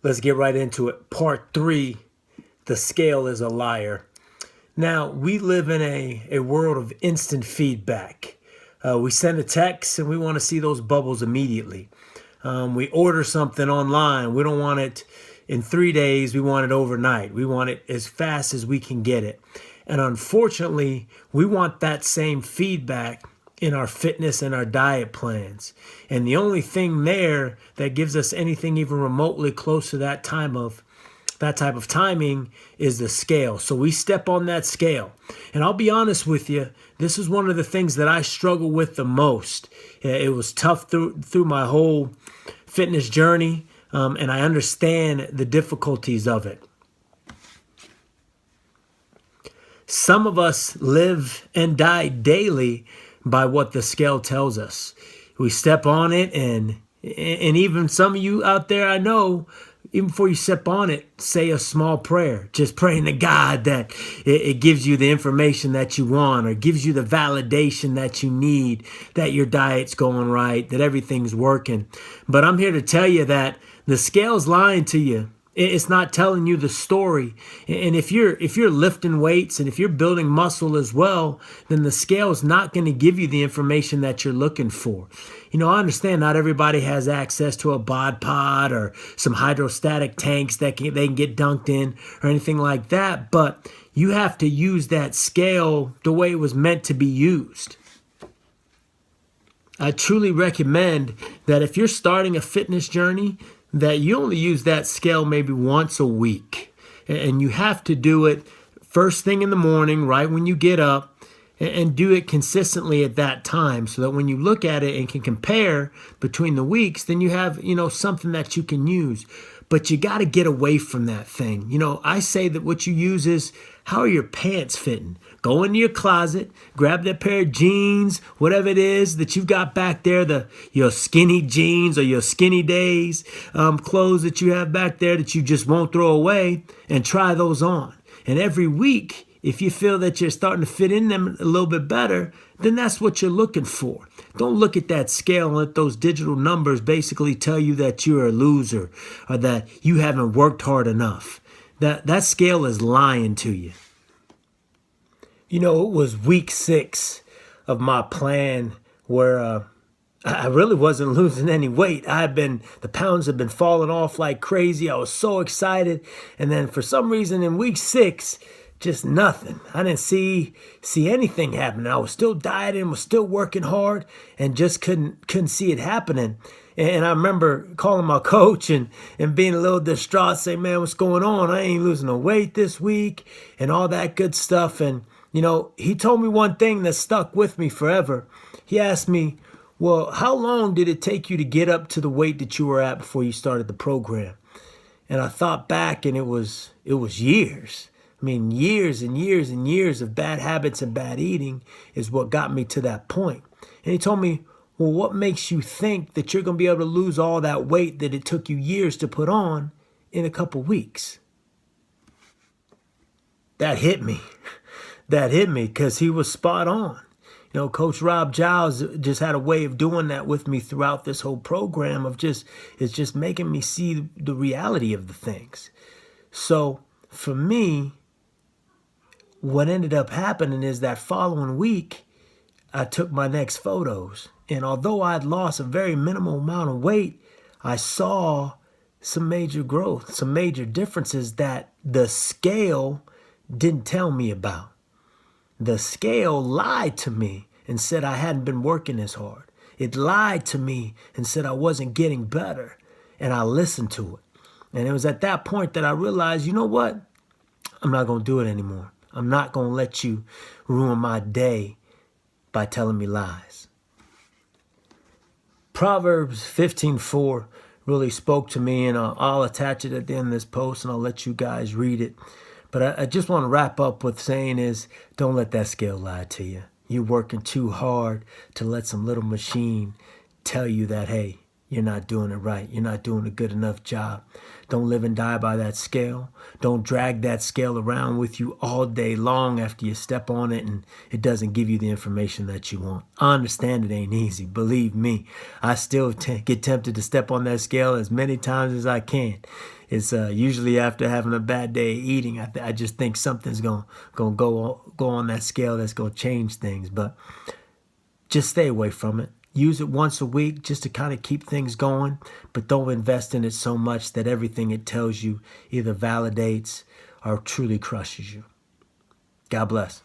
Let's get right into it. Part 3, the scale is a liar. Now, we live in a world of instant feedback. We send a text and we want to see those bubbles immediately. We order something online. We don't want it in 3 days. We want it overnight. We want it as fast as we can get it. And unfortunately, we want that same feedback in our fitness and our diet plans. And the only thing there that gives us anything even remotely close to that type of timing is the scale. So we step on that scale. And I'll be honest with you, this is one of the things that I struggle with the most. It was tough through my whole fitness journey, and I understand the difficulties of it. Some of us live and die daily by what the scale tells us. We step on it, and even some of you out there, I know, even before you step on it, say a small prayer, just praying to God that it gives you the information that you want, or gives you the validation that you need, that your diet's going right, that everything's working. But I'm here to tell you that the scale's lying to you. It's not telling you the story. And if you're lifting weights and if you're building muscle as well, then the scale is not going to give you the information that you're looking for. You know, I understand not everybody has access to a bod pod or some hydrostatic tanks that they can get dunked in or anything like that, but you have to use that scale the way it was meant to be used. I truly recommend that if you're starting a fitness journey, that you only use that scale maybe once a week. And you have to do it first thing in the morning, right when you get up, and do it consistently at that time so that when you look at it and can compare between the weeks, then you have, something that you can use. But you got to get away from that thing. I say that what you use is, how are your pants fitting? Go into your closet, grab that pair of jeans, whatever it is that you've got back there, your skinny jeans or your skinny days clothes that you have back there that you just won't throw away, and try those on. And every week, if you feel that you're starting to fit in them a little bit better, then that's what you're looking for. Don't look at that scale and let those digital numbers basically tell you that you're a loser or that you haven't worked hard enough. That scale is lying to you. It was week 6 of my plan where I really wasn't losing any weight. The pounds had been falling off like crazy. I was so excited. And then for some reason in week 6, just nothing. I didn't see anything happening. I was still dieting, was still working hard, and just couldn't see it happening. And I remember calling my coach and being a little distraught, saying, man, what's going on? I ain't losing no weight this week and all that good stuff. And, he told me one thing that stuck with me forever. He asked me, well, how long did it take you to get up to the weight that you were at before you started the program? And I thought back, and it was years. I mean, years and years and years of bad habits and bad eating is what got me to that point. And he told me, well, what makes you think that you're going to be able to lose all that weight that it took you years to put on in a couple weeks? That hit me. That hit me because he was spot on. Coach Rob Giles just had a way of doing that with me throughout this whole program it's just making me see the reality of the things. So for me, what ended up happening is that following week, I took my next photos. And although I'd lost a very minimal amount of weight, I saw some major growth, some major differences that the scale didn't tell me about. The scale lied to me and said I hadn't been working as hard. It lied to me and said I wasn't getting better. And I listened to it. And it was at that point that I realized, you know what? I'm not going to do it anymore. I'm not going to let you ruin my day by telling me lies. Proverbs 15:4 really spoke to me, and I'll attach it at the end of this post, and I'll let you guys read it. But I just want to wrap up with saying is, don't let that scale lie to you. You're working too hard to let some little machine tell you that, hey, you're not doing it right. You're not doing a good enough job. Don't live and die by that scale. Don't drag that scale around with you all day long after you step on it and it doesn't give you the information that you want. I understand it ain't easy. Believe me, I still get tempted to step on that scale as many times as I can. it's usually after having a bad day eating. I just think something's gonna go on that scale that's gonna change things. But just stay away from it. Use it once a week just to kind of keep things going, but don't invest in it so much that everything it tells you either validates or truly crushes you. God bless.